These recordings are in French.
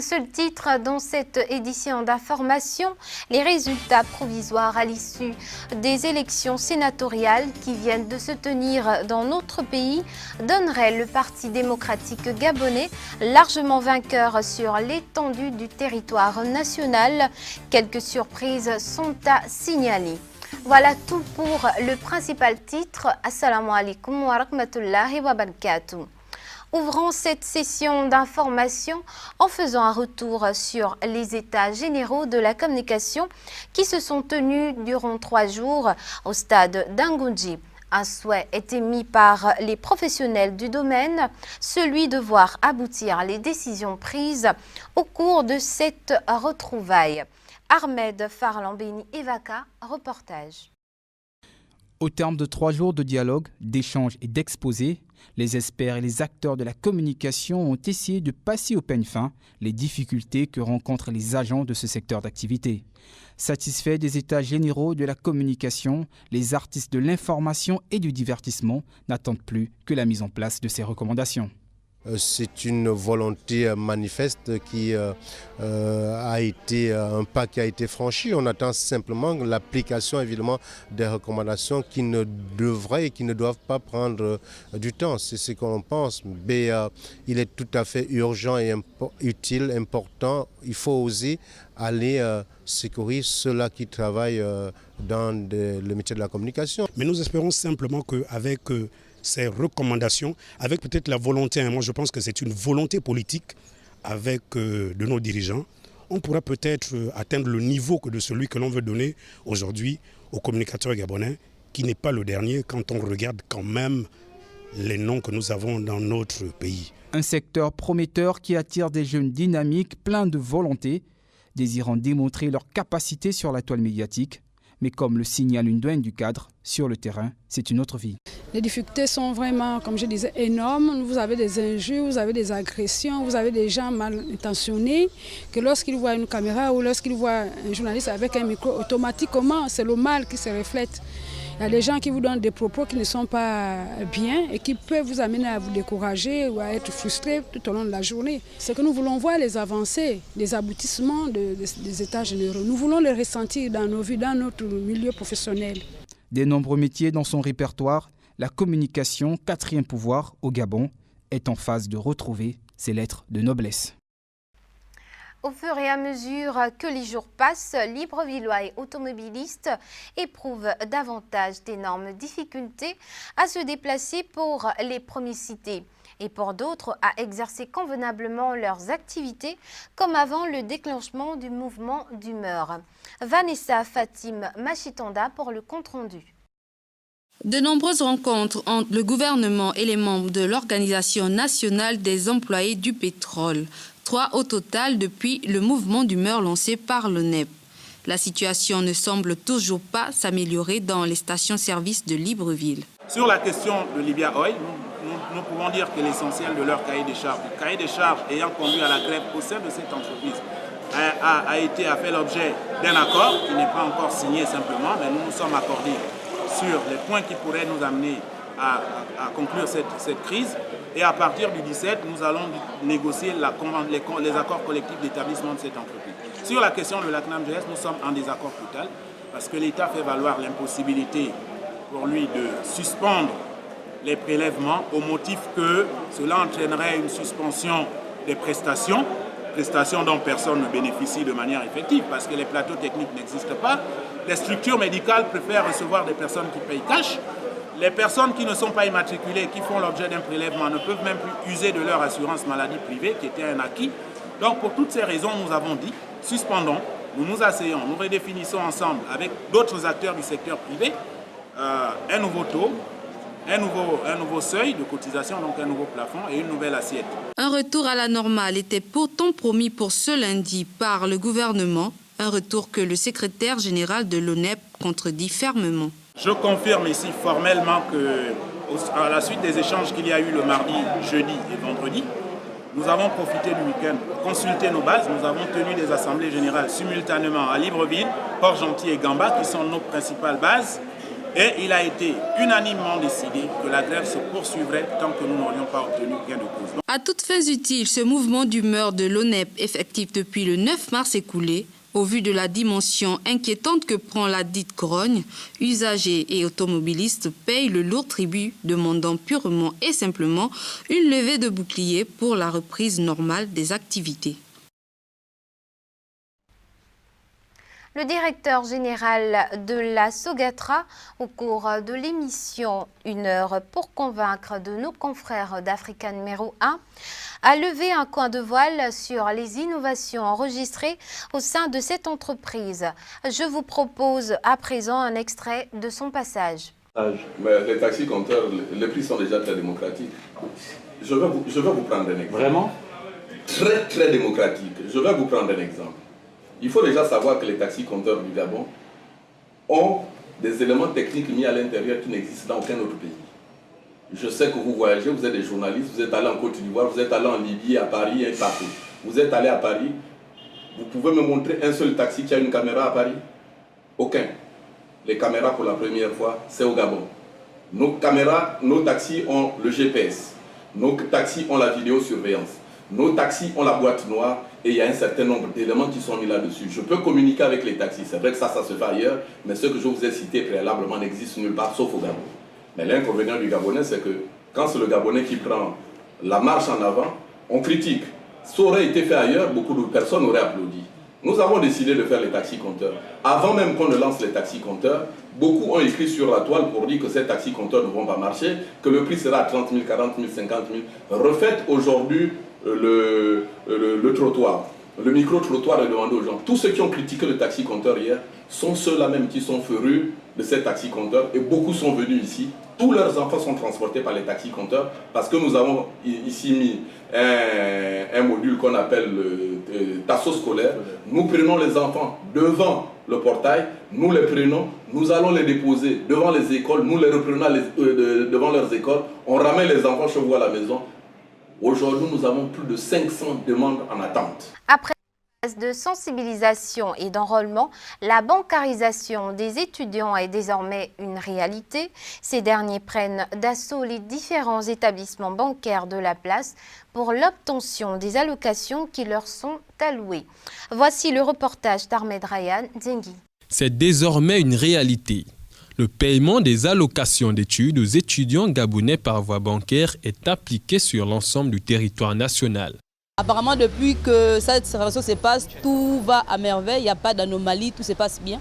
seul titre dans cette édition d'information, les résultats provisoires à l'issue des élections sénatoriales qui viennent de se tenir dans notre pays donneraient le Parti démocratique gabonais largement vainqueur sur l'étendue du territoire national. Quelques surprises sont à signaler. Voilà tout pour le principal titre. Assalamu alaikum wa rahmatullahi wa barakatuh. Ouvrons cette session d'information en faisant un retour sur les états généraux de la communication qui se sont tenus durant 3 jours au stade d'Angoundji. Un souhait est émis par les professionnels du domaine, celui de voir aboutir les décisions prises au cours de cette retrouvaille. Ahmed Farlambeni Evaka, reportage. Au terme de 3 jours de dialogue, d'échanges et d'exposés, les experts et les acteurs de la communication ont essayé de passer au peigne fin les difficultés que rencontrent les agents de ce secteur d'activité. Satisfaits des états généraux de la communication, les artistes de l'information et du divertissement n'attendent plus que la mise en place de ces recommandations. C'est une volonté manifeste qui a été un pas qui a été franchi. On attend simplement l'application évidemment des recommandations qui ne devraient et qui ne doivent pas prendre du temps. C'est ce qu'on pense. Mais il est tout à fait urgent et utile, important. Il faut oser aller secourir ceux-là qui travaillent dans le métier de la communication. Mais nous espérons simplement qu'avec ces recommandations, avec peut-être la volonté, moi je pense que c'est une volonté politique avec de nos dirigeants, on pourra peut-être atteindre le niveau de celui que l'on veut donner aujourd'hui aux communicateurs gabonais, qui n'est pas le dernier quand on regarde quand même les noms que nous avons dans notre pays. Un secteur prometteur qui attire des jeunes dynamiques, pleins de volonté, désirant démontrer leur capacité sur la toile médiatique. Mais comme le signale une douane du cadre, sur le terrain, c'est une autre vie. Les difficultés sont vraiment, comme je disais, énormes. Vous avez des injures, vous avez des agressions, vous avez des gens mal intentionnés que lorsqu'ils voient une caméra ou lorsqu'ils voient un journaliste avec un micro, automatiquement, c'est le mal qui se reflète. Il y a des gens qui vous donnent des propos qui ne sont pas bien et qui peuvent vous amener à vous décourager ou à être frustré tout au long de la journée. Ce que nous voulons voir, les avancées, les aboutissements des états généraux. Nous voulons les ressentir dans nos vies, dans notre milieu professionnel. Des nombreux métiers dans son répertoire, la communication, 4e pouvoir au Gabon, est en phase de retrouver ses lettres de noblesse. Au fur et à mesure que les jours passent, Librevillois et automobilistes éprouvent davantage d'énormes difficultés à se déplacer pour les premiers cités et pour d'autres à exercer convenablement leurs activités comme avant le déclenchement du mouvement d'humeur. Vanessa Fatim Machitanda pour le compte-rendu. De nombreuses rencontres entre le gouvernement et les membres de l'Organisation nationale des employés du pétrole. 3 au total depuis le mouvement d'humeur lancé par l'ONEP. La situation ne semble toujours pas s'améliorer dans les stations-service de Libreville. Sur la question de Libya Oil, nous pouvons dire que l'essentiel de leur cahier des charges ayant conduit à la grève au sein de cette entreprise a fait l'objet d'un accord qui n'est pas encore signé simplement, mais nous nous sommes accordés sur les points qui pourraient nous amener à conclure cette crise. Et à partir du 17, nous allons négocier les accords collectifs d'établissement de cette entreprise. Sur la question de la CNAMGS, nous sommes en désaccord total parce que l'État fait valoir l'impossibilité pour lui de suspendre les prélèvements au motif que cela entraînerait une suspension des prestations dont personne ne bénéficie de manière effective parce que les plateaux techniques n'existent pas. Les structures médicales préfèrent recevoir des personnes qui payent cash. Les personnes qui ne sont pas immatriculées, qui font l'objet d'un prélèvement, ne peuvent même plus user de leur assurance maladie privée, qui était un acquis. Donc pour toutes ces raisons, nous avons dit, suspendons, nous nous asseyons, nous redéfinissons ensemble avec d'autres acteurs du secteur privé un nouveau taux, un nouveau seuil de cotisation, donc un nouveau plafond et une nouvelle assiette. Un retour à la normale était pourtant promis pour ce lundi par le gouvernement, un retour que le secrétaire général de l'ONEP contredit fermement. Je confirme ici formellement qu'à la suite des échanges qu'il y a eu le mardi, jeudi et vendredi, nous avons profité du week-end pour consulter nos bases. Nous avons tenu des assemblées générales simultanément à Libreville, Port-Gentil et Gamba, qui sont nos principales bases. Et il a été unanimement décidé que la grève se poursuivrait tant que nous n'aurions pas obtenu gain de cause. À toutes fins utiles, ce mouvement d'humeur de l'ONEP, effectif depuis le 9 mars écoulé, au vu de la dimension inquiétante que prend la dite grogne, usagers et automobilistes payent le lourd tribut, demandant purement et simplement une levée de bouclier pour la reprise normale des activités. Le directeur général de la Sogatra, au cours de l'émission Une heure pour convaincre de nos confrères d'Africa numéro 1, a levé un coin de voile sur les innovations enregistrées au sein de cette entreprise. Je vous propose à présent un extrait de son passage. Mais les taxis compteurs, les prix sont déjà très démocratiques. Je vais vous prendre un exemple. Vraiment? Très, très démocratique. Je vais vous prendre un exemple. Il faut déjà savoir que les taxis compteurs du Gabon ont des éléments techniques mis à l'intérieur qui n'existent dans aucun autre pays. Je sais que vous voyagez, vous êtes des journalistes, vous êtes allés en Côte d'Ivoire, vous êtes allés en Libye, à Paris et partout. Vous êtes allés à Paris, vous pouvez me montrer un seul taxi qui a une caméra à Paris? Aucun. Les caméras pour la première fois, c'est au Gabon. Nos taxis ont le GPS. Nos taxis ont la vidéosurveillance. Nos taxis ont la boîte noire et il y a un certain nombre d'éléments qui sont mis là-dessus. Je peux communiquer avec les taxis. C'est vrai que ça se fait ailleurs, mais ce que je vous ai cité préalablement n'existe nulle part, sauf au Gabon. Mais l'inconvénient du Gabonais, c'est que quand c'est le Gabonais qui prend la marche en avant, on critique. Ça aurait été fait ailleurs, beaucoup de personnes auraient applaudi. Nous avons décidé de faire les taxis compteurs. Avant même qu'on ne lance les taxis compteurs, beaucoup ont écrit sur la toile pour dire que ces taxis compteurs ne vont pas marcher, que le prix sera à 30 000, 40 000, 50 000. Refaites aujourd'hui le trottoir. Le micro-trottoir est demandé aux gens. Tous ceux qui ont critiqué le taxi compteur hier sont ceux-là même qui sont férus de ces taxis compteurs et beaucoup sont venus ici. Tous leurs enfants sont transportés par les taxis compteurs parce que nous avons ici mis un module qu'on appelle le tasso scolaire. Nous prenons les enfants devant le portail, nous les prenons, nous allons les déposer devant les écoles, nous les reprenons devant leurs écoles, on ramène les enfants chez vous à la maison. Aujourd'hui, nous avons plus de 500 demandes en attente. Après de sensibilisation et d'enrôlement, la bancarisation des étudiants est désormais une réalité. Ces derniers prennent d'assaut les différents établissements bancaires de la place pour l'obtention des allocations qui leur sont allouées. Voici le reportage d'Ahmed Ryan Zengi. C'est désormais une réalité. Le paiement des allocations d'études aux étudiants gabonais par voie bancaire est appliqué sur l'ensemble du territoire national. Apparemment, depuis que cette révolution se passe, tout va à merveille, il n'y a pas d'anomalie, tout se passe bien.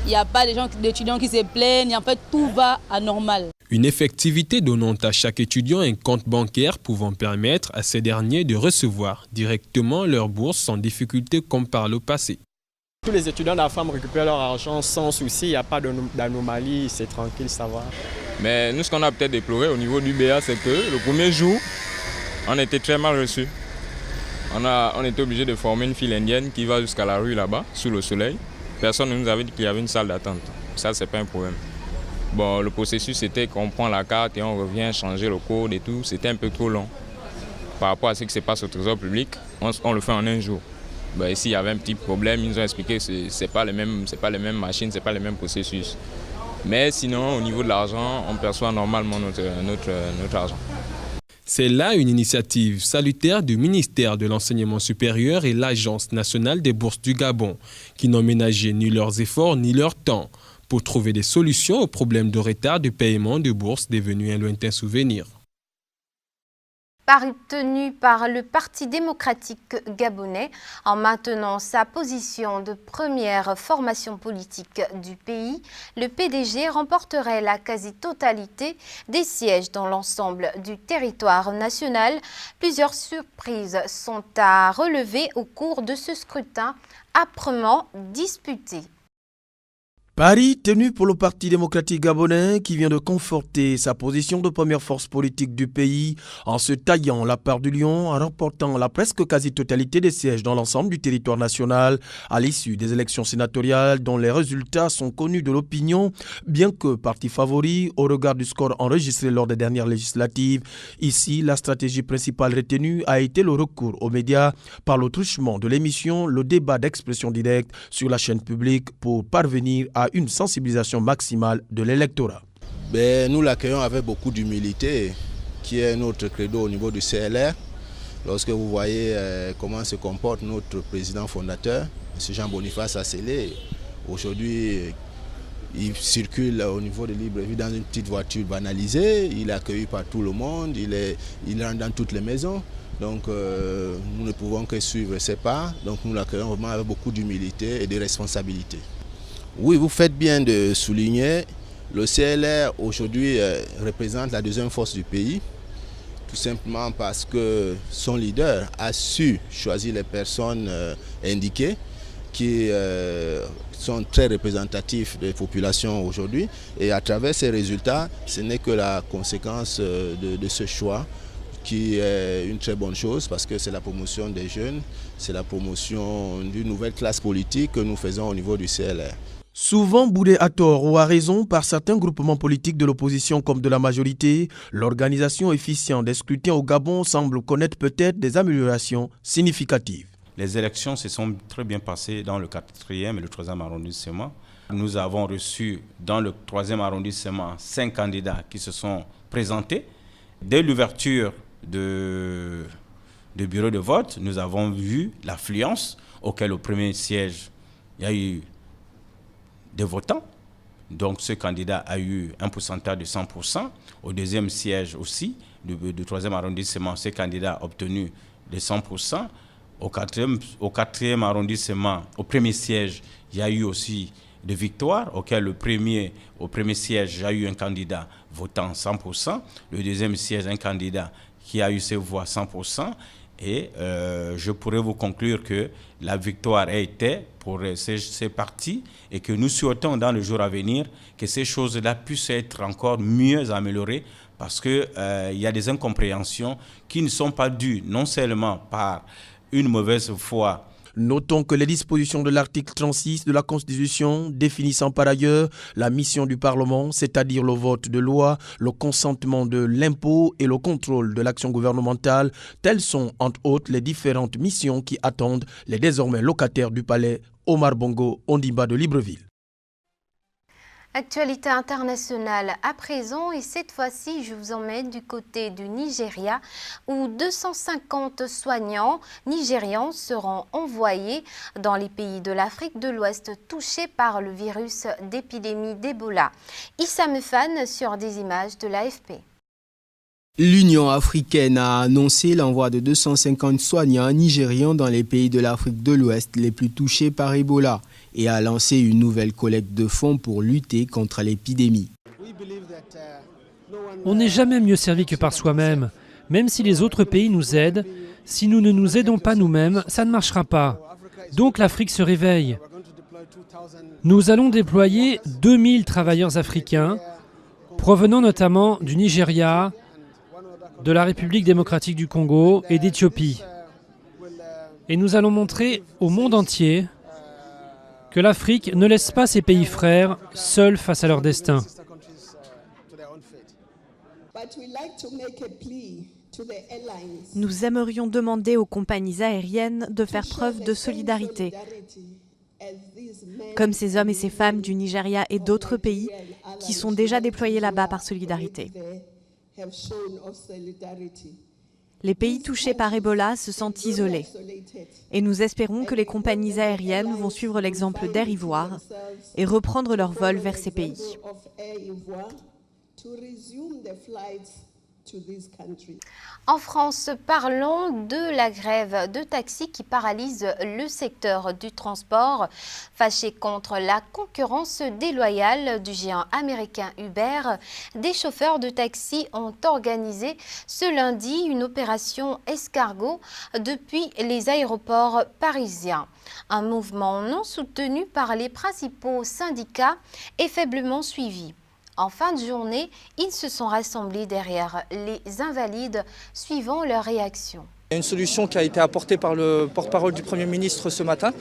Il n'y a pas d'étudiants qui se plaignent, en fait, tout va à normal. Une effectivité donnant à chaque étudiant un compte bancaire pouvant permettre à ces derniers de recevoir directement leur bourse sans difficulté comme par le passé. Tous les étudiants d'AFAM récupèrent leur argent sans souci, il n'y a pas d'anomalie, c'est tranquille, ça va. Mais nous, ce qu'on a peut-être déploré au niveau du BA, c'est que le premier jour, on était très mal reçus. On était obligé de former une file indienne qui va jusqu'à la rue là-bas, sous le soleil. Personne ne nous avait dit qu'il y avait une salle d'attente. Ça, c'est pas un problème. Bon, le processus, c'était qu'on prend la carte et on revient changer le code et tout. C'était un peu trop long. Par rapport à ce qui se passe au trésor public, on le fait en un jour. Ben, ici, il y avait un petit problème, ils nous ont expliqué que ce n'est pas les mêmes machines, ce n'est pas les mêmes processus. Mais sinon, au niveau de l'argent, on perçoit normalement notre argent. C'est là une initiative salutaire du ministère de l'Enseignement supérieur et l'Agence nationale des bourses du Gabon, qui n'ont ménagé ni leurs efforts ni leur temps pour trouver des solutions aux problèmes de retard de paiement de bourses devenus un lointain souvenir. Pari tenu par le Parti démocratique gabonais en maintenant sa position de première formation politique du pays, le PDG remporterait la quasi-totalité des sièges dans l'ensemble du territoire national. Plusieurs surprises sont à relever au cours de ce scrutin âprement disputé. Pari tenu pour le Parti démocratique gabonais qui vient de conforter sa position de première force politique du pays en se taillant la part du lion en remportant la presque quasi-totalité des sièges dans l'ensemble du territoire national à l'issue des élections sénatoriales dont les résultats sont connus de l'opinion, bien que parti favori au regard du score enregistré lors des dernières législatives. Ici, la stratégie principale retenue a été le recours aux médias par le truchement de l'émission Le débat d'expression directe sur la chaîne publique pour parvenir à une sensibilisation maximale de l'électorat. Nous l'accueillons avec beaucoup d'humilité, qui est notre credo au niveau du CLR. Lorsque vous voyez comment se comporte notre président fondateur, M. Jean-Boniface Asselé, aujourd'hui il circule au niveau de Libreville dans une petite voiture banalisée, il est accueilli par tout le monde, il rentre dans toutes les maisons. Donc nous ne pouvons que suivre ses pas, donc nous l'accueillons vraiment avec beaucoup d'humilité et de responsabilité. Oui, vous faites bien de souligner, le CLR aujourd'hui représente la deuxième force du pays, tout simplement parce que son leader a su choisir les personnes indiquées qui sont très représentatifs des populations aujourd'hui. Et à travers ces résultats, ce n'est que la conséquence de ce choix qui est une très bonne chose parce que c'est la promotion des jeunes, c'est la promotion d'une nouvelle classe politique que nous faisons au niveau du CLR. Souvent boudé à tort ou à raison par certains groupements politiques de l'opposition comme de la majorité, l'organisation efficiente des scrutins au Gabon semble connaître peut-être des améliorations significatives. Les élections se sont très bien passées dans le 4e et le 3e arrondissement. Nous avons reçu dans le 3e arrondissement 5 candidats qui se sont présentés. Dès l'ouverture de bureau de vote, nous avons vu l'affluence auquel au premier siège, il y a eu des votants. Donc ce candidat a eu un pourcentage de 100%. Au deuxième siège aussi, du 3e arrondissement, ce candidat a obtenu de 100%. Au 4e arrondissement, au premier siège, il y a eu aussi des victoires, auquel au premier siège, il y a eu un candidat votant 100%. Le deuxième siège, un candidat qui a eu ses voix 100%. Et je pourrais vous conclure que la victoire a été pour ces partis et que nous souhaitons dans le jour à venir que ces choses-là puissent être encore mieux améliorées parce qu'il y a des incompréhensions qui ne sont pas dues non seulement par une mauvaise foi. Notons que les dispositions de l'article 36 de la Constitution définissant par ailleurs la mission du Parlement, c'est-à-dire le vote de loi, le consentement de l'impôt et le contrôle de l'action gouvernementale, telles sont entre autres les différentes missions qui attendent les désormais locataires du palais Omar Bongo Ondimba de Libreville. Actualité internationale à présent et cette fois-ci je vous emmène du côté du Nigeria où 250 soignants nigérians seront envoyés dans les pays de l'Afrique de l'Ouest touchés par le virus d'épidémie d'Ebola. Issa Mefan sur des images de l'AFP. L'Union africaine a annoncé l'envoi de 250 soignants nigérians dans les pays de l'Afrique de l'Ouest les plus touchés par Ebola et a lancé une nouvelle collecte de fonds pour lutter contre l'épidémie. On n'est jamais mieux servi que par soi-même. Même si les autres pays nous aident, si nous ne nous aidons pas nous-mêmes, ça ne marchera pas. Donc l'Afrique se réveille. Nous allons déployer 2000 travailleurs africains, provenant notamment du Nigeria, de la République démocratique du Congo et d'Éthiopie. Et nous allons montrer au monde entier que l'Afrique ne laisse pas ses pays frères seuls face à leur destin. Nous aimerions demander aux compagnies aériennes de faire preuve de solidarité, comme ces hommes et ces femmes du Nigeria et d'autres pays qui sont déjà déployés là-bas par solidarité. Les pays touchés par Ebola se sentent isolés et nous espérons que les compagnies aériennes vont suivre l'exemple d'Air Ivoire et reprendre leur vol vers ces pays. En France, parlons de la grève de taxi qui paralyse le secteur du transport. Fâchés contre la concurrence déloyale du géant américain Uber, des chauffeurs de taxi ont organisé ce lundi une opération escargot depuis les aéroports parisiens. Un mouvement non soutenu par les principaux syndicats et faiblement suivi. En fin de journée, ils se sont rassemblés derrière les invalides, suivant leur réaction. Il y a une solution qui a été apportée par le porte-parole du Premier ministre ce matin.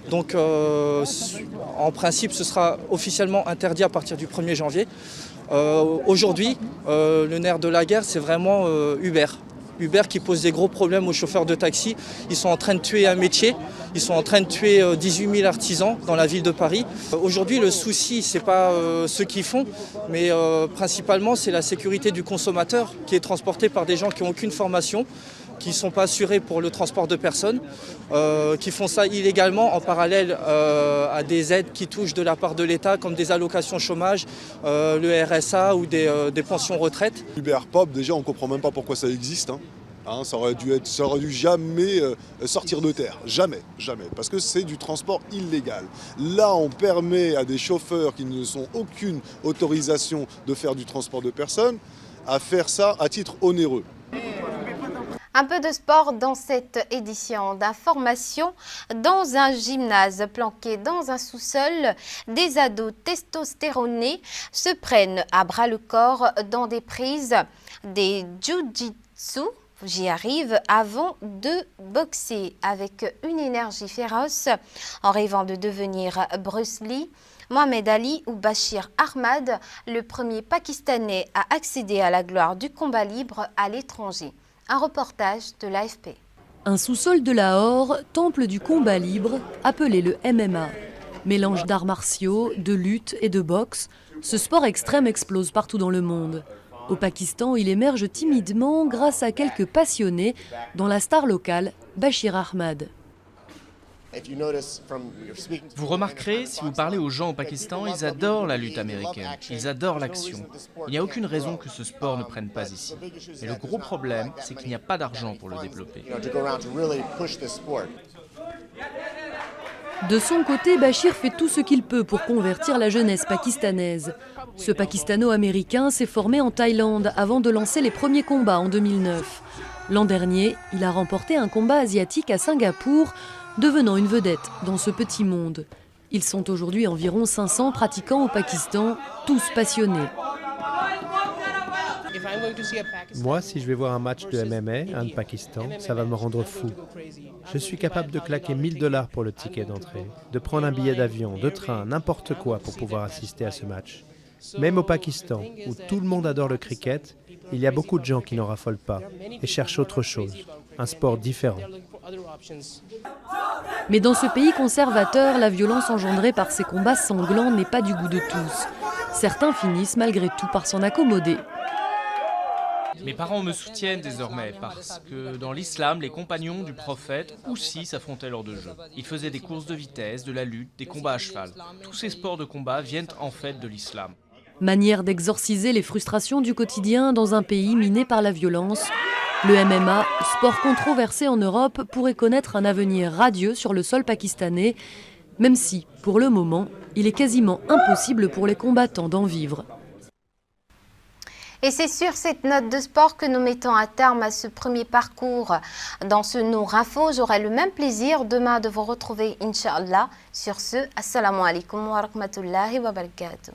Donc, en principe, ce sera officiellement interdit à partir du 1er janvier. Aujourd'hui, le nerf de la guerre, c'est vraiment Uber. Uber qui pose des gros problèmes aux chauffeurs de taxi. Ils sont en train de tuer un métier, ils sont en train de tuer 18 000 artisans dans la ville de Paris. Aujourd'hui, le souci, ce n'est pas ceux qui font, mais principalement, c'est la sécurité du consommateur qui est transporté par des gens qui n'ont aucune formation, qui ne sont pas assurés pour le transport de personnes, qui font ça illégalement en parallèle à des aides qui touchent de la part de l'État, comme des allocations chômage, le RSA ou des pensions retraite. Uber Pop, déjà, on ne comprend même pas pourquoi ça existe. Ça aurait dû jamais sortir de terre. Jamais. Parce que c'est du transport illégal. Là, on permet à des chauffeurs qui ne sont aucune autorisation de faire du transport de personnes à faire ça à titre onéreux. Un peu de sport dans cette édition d'information. Dans un gymnase planqué dans un sous-sol, des ados testostéronés se prennent à bras le corps dans des prises des jiu-jitsu. J'y arrive avant de boxer avec une énergie féroce en rêvant de devenir Bruce Lee. Mohamed Ali ou Bashir Ahmad, le premier Pakistanais à accéder à la gloire du combat libre à l'étranger. Un reportage de l'AFP. Un sous-sol de Lahore, temple du combat libre, appelé le MMA. Mélange d'arts martiaux, de lutte et de boxe, ce sport extrême explose partout dans le monde. Au Pakistan, il émerge timidement grâce à quelques passionnés, dont la star locale, Bashir Ahmad. Vous remarquerez, si vous parlez aux gens au Pakistan, ils adorent la lutte américaine, ils adorent l'action. Il n'y a aucune raison que ce sport ne prenne pas ici. Mais le gros problème, c'est qu'il n'y a pas d'argent pour le développer. De son côté, Bashir fait tout ce qu'il peut pour convertir la jeunesse pakistanaise. Ce Pakistano-américain s'est formé en Thaïlande avant de lancer les premiers combats en 2009. L'an dernier, il a remporté un combat asiatique à Singapour, devenant une vedette dans ce petit monde. Ils sont aujourd'hui environ 500 pratiquants au Pakistan, tous passionnés. Moi, si je vais voir un match de MMA, un de Pakistan, ça va me rendre fou. Je suis capable de claquer $1000 pour le ticket d'entrée, de prendre un billet d'avion, de train, n'importe quoi pour pouvoir assister à ce match. Même au Pakistan, où tout le monde adore le cricket, il y a beaucoup de gens qui n'en raffolent pas et cherchent autre chose, un sport différent. Mais dans ce pays conservateur, la violence engendrée par ces combats sanglants n'est pas du goût de tous. Certains finissent malgré tout par s'en accommoder. Mes parents me soutiennent désormais parce que dans l'islam, les compagnons du prophète aussi s'affrontaient lors de jeux. Ils faisaient des courses de vitesse, de la lutte, des combats à cheval. Tous ces sports de combat viennent en fait de l'islam. Manière d'exorciser les frustrations du quotidien dans un pays miné par la violence. Le MMA, sport controversé en Europe, pourrait connaître un avenir radieux sur le sol pakistanais, même si, pour le moment, il est quasiment impossible pour les combattants d'en vivre. Et c'est sur cette note de sport que nous mettons un terme à ce premier parcours dans ce Nour Info. J'aurai le même plaisir demain de vous retrouver, Inch'Allah. Sur ce, assalamu alaikum wa rahmatullahi wa barakatuh.